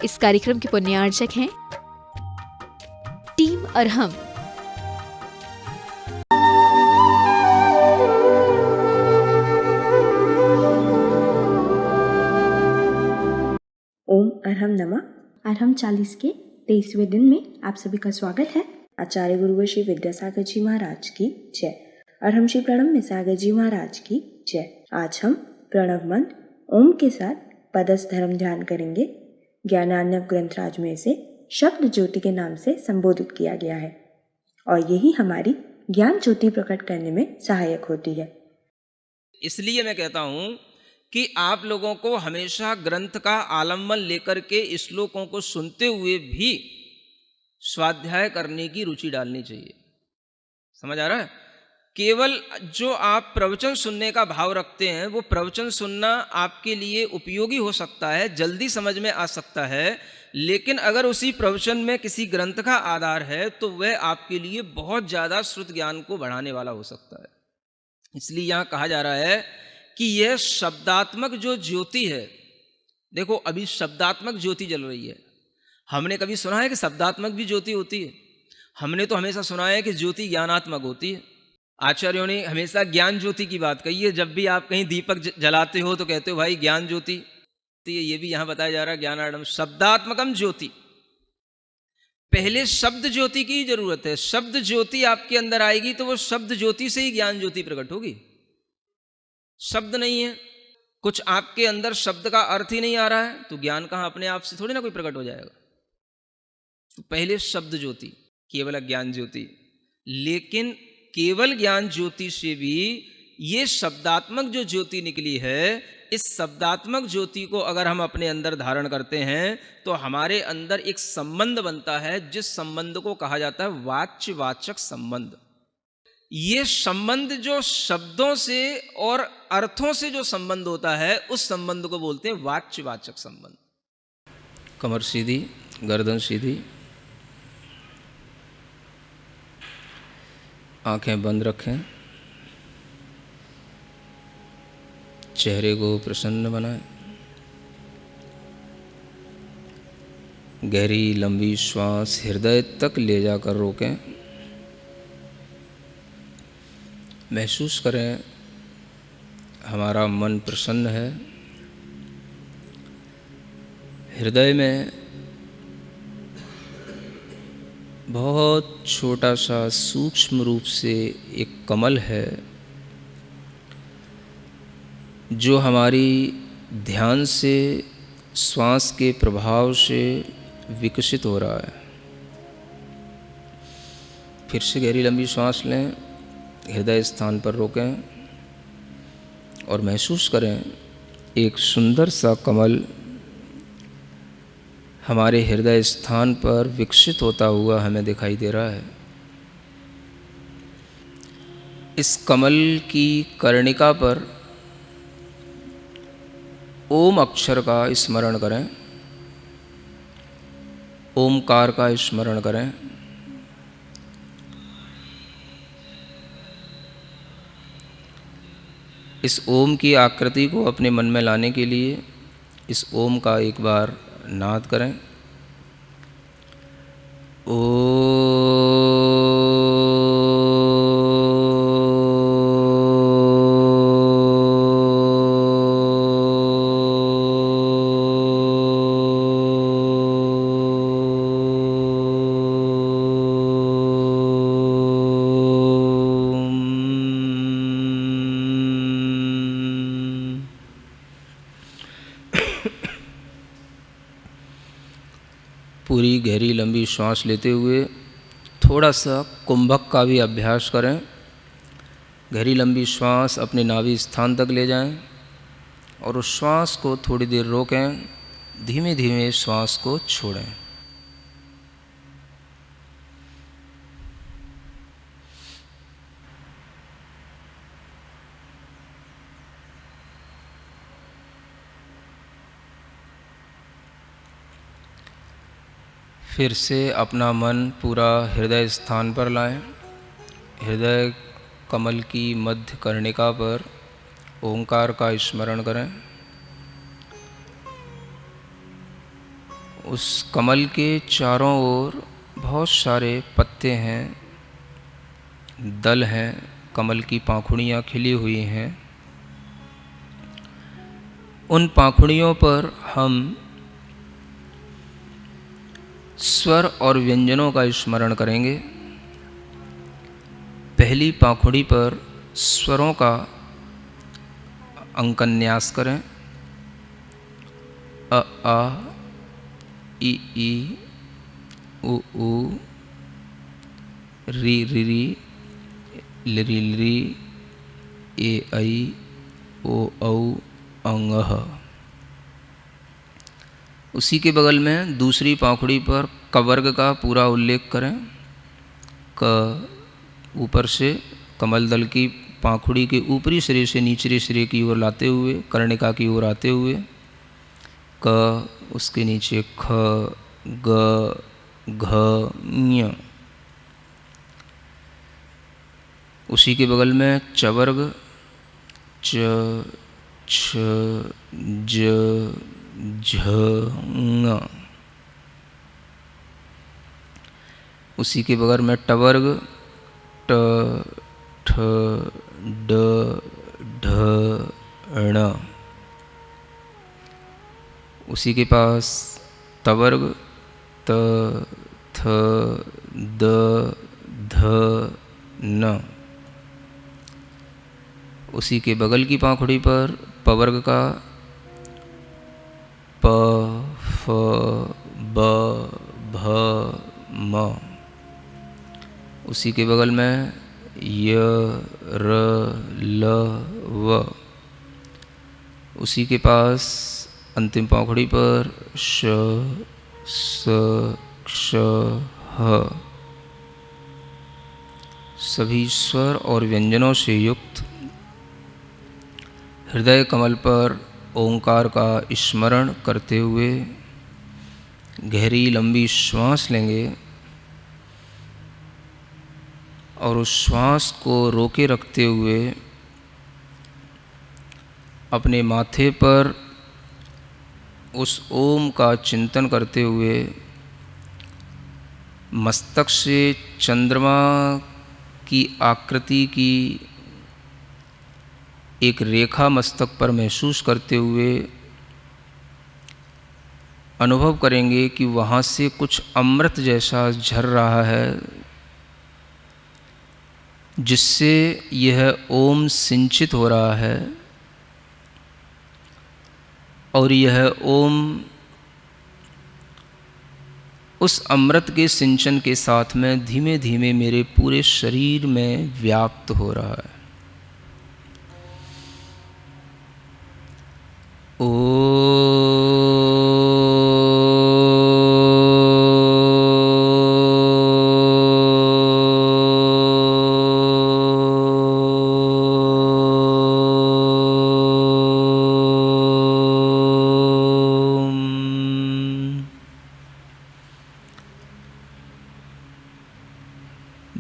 इस कार्यक्रम के पुण्यार्चक हैं टीम अरहम। ओम अरहम नमः। अरहम 40 के 23वें दिन में आप सभी का स्वागत है। आचार्य गुरुवर श्री विद्यासागर जी महाराज की जय। अरहम श्री प्रणव मिसागर जी महाराज की जय। आज हम प्रणव मंत्र ओम के साथ पदस्थ धर्म ध्यान करेंगे। ज्ञानार्णव ग्रंथराज में इसे शब्द ज्योति के नाम से संबोधित किया गया है और यही हमारी ज्ञान ज्योति प्रकट करने में सहायक होती है। इसलिए मैं कहता हूं कि आप लोगों को हमेशा ग्रंथ का आलम्बन लेकर के श्लोकों को सुनते हुए भी स्वाध्याय करने की रुचि डालनी चाहिए। समझ आ रहा है? केवल जो आप प्रवचन सुनने का भाव रखते हैं वो प्रवचन सुनना आपके लिए उपयोगी हो सकता है, जल्दी समझ में आ सकता है, लेकिन अगर उसी प्रवचन में किसी ग्रंथ का आधार है तो वह आपके लिए बहुत ज़्यादा श्रुत ज्ञान को बढ़ाने वाला हो सकता है। इसलिए यहाँ कहा जा रहा है कि यह शब्दात्मक जो ज्योति है, देखो अभी शब्दात्मक ज्योति जल रही है। हमने कभी सुना है कि शब्दात्मक भी ज्योति होती है? हमने तो हमेशा सुना है कि ज्योति ज्ञानात्मक होती है। आचार्यों ने हमेशा ज्ञान ज्योति की बात कही है। जब भी आप कहीं दीपक जलाते हो तो कहते हो भाई ज्ञान ज्योति, ये भी यहाँ बताया जा रहा है ज्ञानार्णव शब्दात्मकम ज्योति। पहले शब्द ज्योति की जरूरत है। शब्द ज्योति आपके अंदर आएगी तो वो शब्द ज्योति से ही ज्ञान ज्योति प्रकट होगी। शब्द नहीं है, कुछ आपके अंदर शब्द का अर्थ ही नहीं आ रहा है तो ज्ञान कहाँ अपने आप से थोड़ी ना कोई प्रकट हो जाएगा। तो पहले शब्द ज्योति, केवल ज्ञान ज्योति। लेकिन केवल ज्ञान ज्योति से भी ये शब्दात्मक जो ज्योति निकली है, इस शब्दात्मक ज्योति को अगर हम अपने अंदर धारण करते हैं तो हमारे अंदर एक संबंध बनता है, जिस संबंध को कहा जाता है वाच्य वाचक संबंध। ये संबंध जो शब्दों से और अर्थों से जो संबंध होता है उस संबंध को बोलते हैं वाच्य वाचक संबंध। कमर सीधी, गर्दन सीधी, आंखें बंद रखें, चेहरे को प्रसन्न बनाएं। गहरी लंबी श्वास हृदय तक ले जाकर रोकें। महसूस करें हमारा मन प्रसन्न है। हृदय में बहुत छोटा सा सूक्ष्म रूप से एक कमल है जो हमारी ध्यान से, श्वास के प्रभाव से विकसित हो रहा है। फिर से गहरी लंबी श्वास लें, हृदय स्थान पर रोकें और महसूस करें एक सुंदर सा कमल हमारे हृदय स्थान पर विकसित होता हुआ हमें दिखाई दे रहा है। इस कमल की कर्णिका पर ओम अक्षर का स्मरण करें, ओमकार का स्मरण करें। इस ओम की आकृति को अपने मन में लाने के लिए इस ओम का एक बार नाद करें। पूरी गहरी लंबी श्वास लेते हुए थोड़ा सा कुंभक का भी अभ्यास करें। गहरी लंबी श्वास अपने नाभि स्थान तक ले जाएं और उस श्वास को थोड़ी देर रोकें। धीमे धीमे श्वास को छोड़ें। फिर से अपना मन पूरा हृदय स्थान पर लाएं। हृदय कमल की मध्य कर्णिका पर ओंकार का स्मरण करें। उस कमल के चारों ओर बहुत सारे पत्ते हैं, दल हैं, कमल की पाखुड़ियाँ खिली हुई हैं। उन पाखुड़ियों पर हम स्वर और व्यंजनों का स्मरण करेंगे। पहली पाखुड़ी पर स्वरों का अंकन न्यास करें। अ आ, इ ई, उ ऊ, री रि री, लिरी लिरी, ए ऐ, ओ औ, अंग अह। उसी के बगल में दूसरी पाखुड़ी पर क वर्ग का पूरा उल्लेख करें। क ऊपर से कमल दल की पाखुड़ी के ऊपरी सिरे से निचले सिरे की ओर लाते हुए कर्णिका की ओर आते हुए क, उसके नीचे ख, ग, घ, ञ। उसी के बगल में च वर्ग, च, छ, ज, झ, ङ। उसी के बगल में ट वर्ग, ट, ठ, ड, ढ, ण। उसी के पास त वर्ग, त, थ, द, ध, न। उसी के बगल की पाखुड़ी पर प वर्ग का प, फ, ब, भ, म। उसी के बगल में य, र, ल, व। उसी के पास अंतिम पाखुड़ी पर श, स, क्ष, ह। सभी स्वर और व्यंजनों से युक्त हृदय कमल पर ओंकार का स्मरण करते हुए गहरी लंबी श्वास लेंगे और उस श्वास को रोके रखते हुए अपने माथे पर उस ओम का चिंतन करते हुए मस्तक से चंद्रमा की आकृति की एक रेखा मस्तक पर महसूस करते हुए अनुभव करेंगे कि वहाँ से कुछ अमृत जैसा झर रहा है, जिससे यह ओम सिंचित हो रहा है। और यह ओम उस अमृत के सिंचन के साथ में धीमे धीमे मेरे पूरे शरीर में व्याप्त हो रहा है।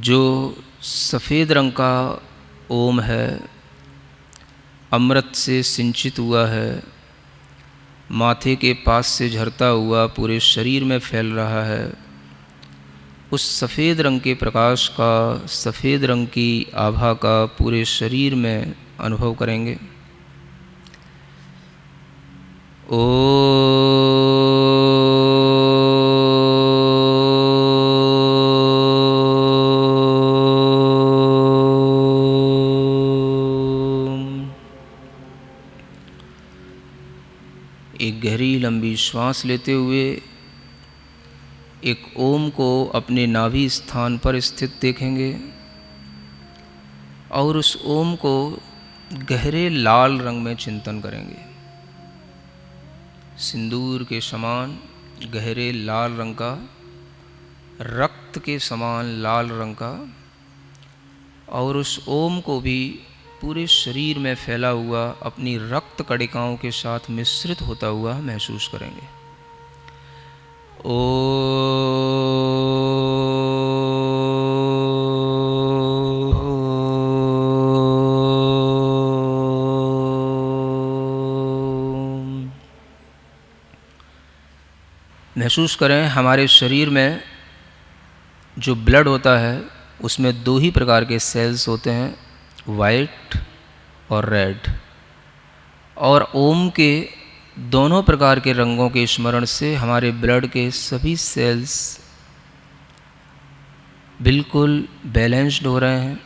जो सफ़ेद रंग का ओम है, अमृत से सिंचित हुआ है, माथे के पास से झरता हुआ पूरे शरीर में फैल रहा है, उस सफ़ेद रंग के प्रकाश का, सफ़ेद रंग की आभा का पूरे शरीर में अनुभव करेंगे। एक गहरी लंबी श्वास लेते हुए एक ओम को अपने नाभि स्थान पर स्थित देखेंगे और उस ओम को गहरे लाल रंग में चिंतन करेंगे। सिंदूर के समान गहरे लाल रंग का, रक्त के समान लाल रंग का, और उस ओम को भी पूरे शरीर में फैला हुआ अपनी रक्त कणिकाओं के साथ मिश्रित होता हुआ महसूस करेंगे। महसूस करें हमारे शरीर में जो ब्लड होता है उसमें दो ही प्रकार के सेल्स होते हैं, वाइट और रेड। और ओम के दोनों प्रकार के रंगों के स्मरण से हमारे ब्लड के सभी सेल्स बिल्कुल बैलेंस्ड हो रहे हैं,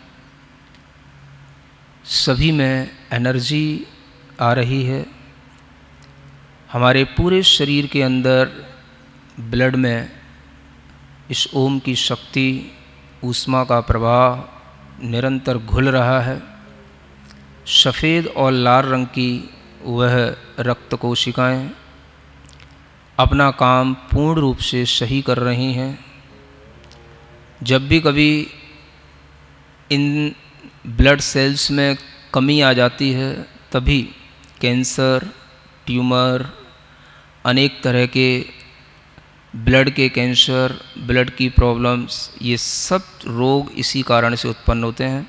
सभी में एनर्जी आ रही है। हमारे पूरे शरीर के अंदर ब्लड में इस ओम की शक्ति, ऊष्मा का प्रवाह निरंतर घुल रहा है। सफ़ेद और लाल रंग की वह रक्त कोशिकाएं अपना काम पूर्ण रूप से सही कर रही हैं। जब भी कभी इन ब्लड सेल्स में कमी आ जाती है तभी कैंसर, ट्यूमर, अनेक तरह के ब्लड के कैंसर, ब्लड की प्रॉब्लम्स, ये सब रोग इसी कारण से उत्पन्न होते हैं।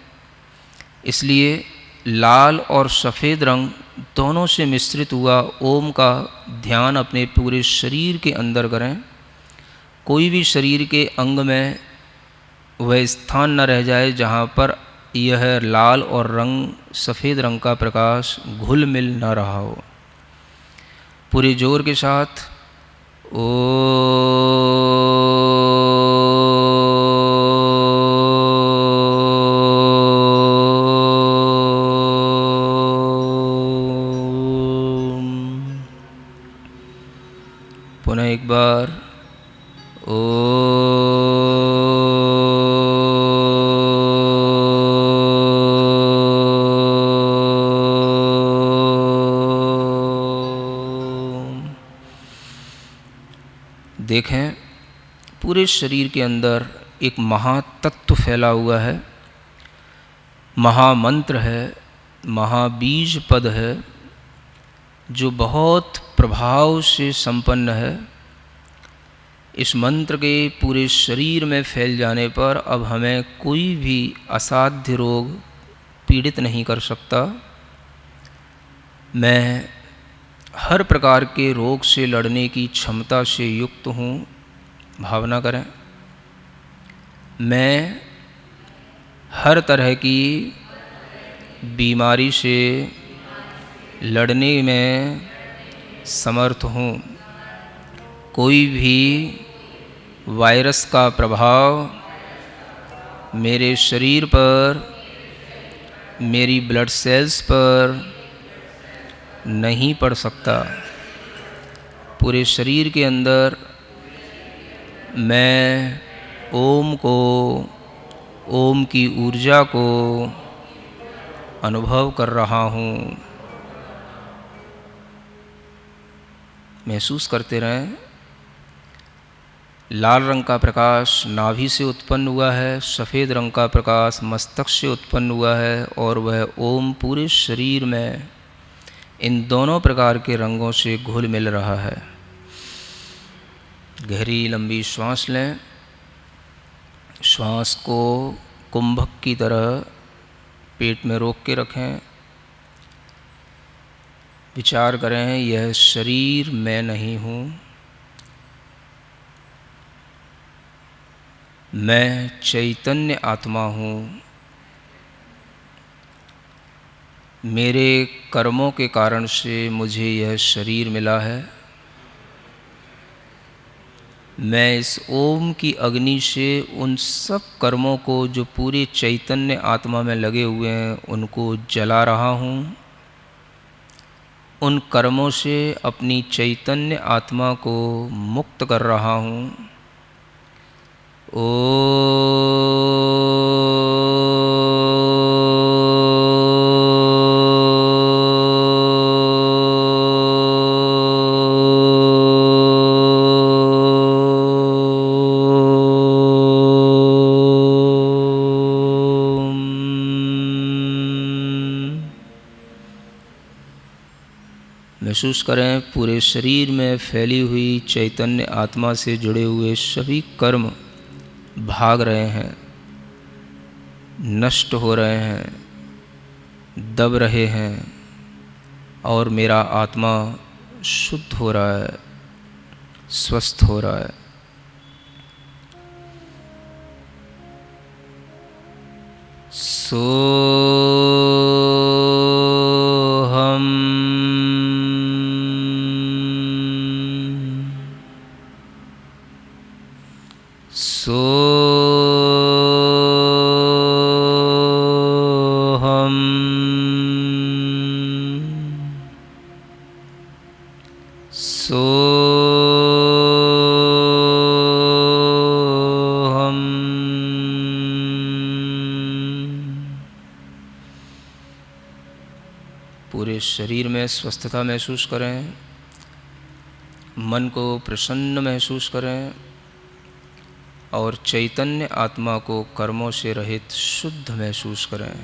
इसलिए लाल और सफ़ेद रंग दोनों से मिश्रित हुआ ओम का ध्यान अपने पूरे शरीर के अंदर करें। कोई भी शरीर के अंग में वह स्थान न रह जाए जहाँ पर यह लाल और सफ़ेद रंग का प्रकाश घुल मिल न रहा हो। पूरे जोर के साथ पुनः एक बार देखें पूरे शरीर के अंदर एक महातत्व फैला हुआ है, महामंत्र है, महाबीज पद है जो बहुत प्रभाव से संपन्न है। इस मंत्र के पूरे शरीर में फैल जाने पर अब हमें कोई भी असाध्य रोग पीड़ित नहीं कर सकता। मैं हर प्रकार के रोग से लड़ने की क्षमता से युक्त हूँ। भावना करें, मैं हर तरह की बीमारी से लड़ने में समर्थ हूँ। कोई भी वायरस का प्रभाव मेरे शरीर पर, मेरी ब्लड सेल्स पर नहीं पड़ सकता। पूरे शरीर के अंदर मैं ओम को, ओम की ऊर्जा को अनुभव कर रहा हूँ। महसूस करते रहें, लाल रंग का प्रकाश नाभि से उत्पन्न हुआ है, सफ़ेद रंग का प्रकाश मस्तक से उत्पन्न हुआ है और वह ओम पूरे शरीर में इन दोनों प्रकार के रंगों से घुल मिल रहा है। गहरी लंबी श्वास लें। श्वास को कुंभक की तरह पेट में रोक के रखें। विचार करें, यह शरीर मैं नहीं हूँ, मैं चैतन्य आत्मा हूँ। मेरे कर्मों के कारण से मुझे यह शरीर मिला है। मैं इस ओम की अग्नि से उन सब कर्मों को जो पूरे चैतन्य आत्मा में लगे हुए हैं उनको जला रहा हूँ। उन कर्मों से अपनी चैतन्य आत्मा को मुक्त कर रहा हूँ। महसूस करें, पूरे शरीर में फैली हुई चैतन्य आत्मा से जुड़े हुए सभी कर्म भाग रहे हैं, नष्ट हो रहे हैं, दब रहे हैं और मेरा आत्मा शुद्ध हो रहा है। स्वस्थ हो रहा है। सोहम सोहम सोहम। पूरे शरीर में स्वस्थता महसूस करें, मन को प्रसन्न महसूस करें और चैतन्य आत्मा को कर्मों से रहित शुद्ध महसूस करें।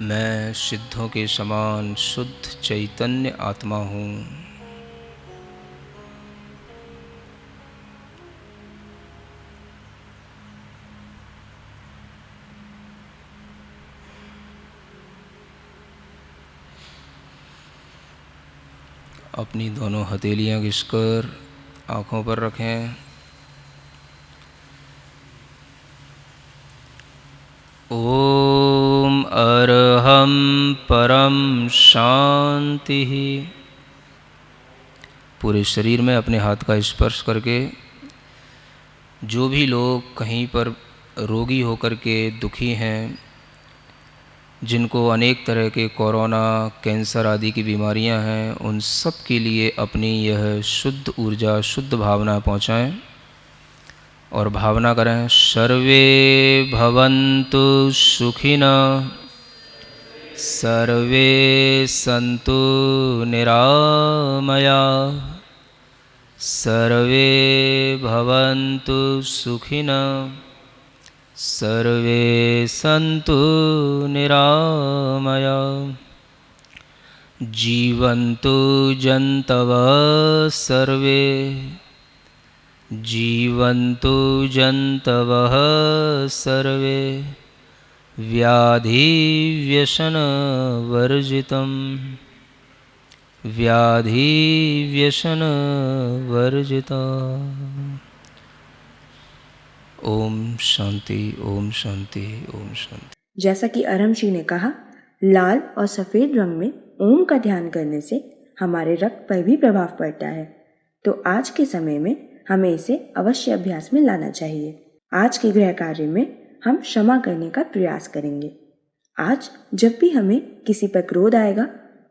मैं सिद्धों के समान शुद्ध चैतन्य आत्मा हूँ। अपनी दोनों हथेलियाँ घिसकर आँखों पर रखें। ओम अरहम परम शांति। पूरे शरीर में अपने हाथ का स्पर्श करके जो भी लोग कहीं पर रोगी होकर के दुखी हैं, जिनको अनेक तरह के कोरोना, कैंसर आदि की बीमारियां हैं, उन सब के लिए अपनी यह शुद्ध ऊर्जा, शुद्ध भावना पहुंचाएं और भावना करें, सर्वे भवन्तु सुखिनः, सर्वे सन्तु निरामयाः, सर्वे भवन्तु सुखिनः, सर्वे सन्तु निरामयाः। जीवन्तु जन्तवः सर्वे, जीवन्तु जन्तवः सर्वे, व्याधिव्यसनवर्जितं, व्याधिव्यसनवर्जितम्। ओम शांति, ओम शांति, ओम शांति। जैसा कि अरहम ने कहा, लाल और सफेद रंग में ओम का ध्यान करने से हमारे रक्त पर भी प्रभाव पड़ता है, तो आज के समय में हमें इसे अवश्य अभ्यास में लाना चाहिए। आज के गृह कार्य में हम क्षमा करने का प्रयास करेंगे। आज जब भी हमें किसी पर क्रोध आएगा,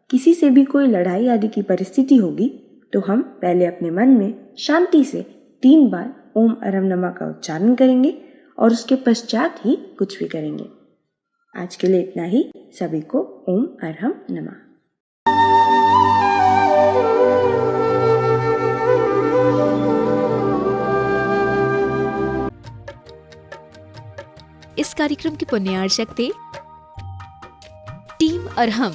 किसी से भी कोई लड़ाई आदि की परिस्थिति होगी, तो हम पहले अपने मन में शांति से 3 बार ओम अरहम नमः का उच्चारण करेंगे और उसके पश्चात ही कुछ भी करेंगे। आज के लिए इतना ही। सभी को ओम अरहम नमः। इस कार्यक्रम के पुण्यार्चक थे टीम अरहम।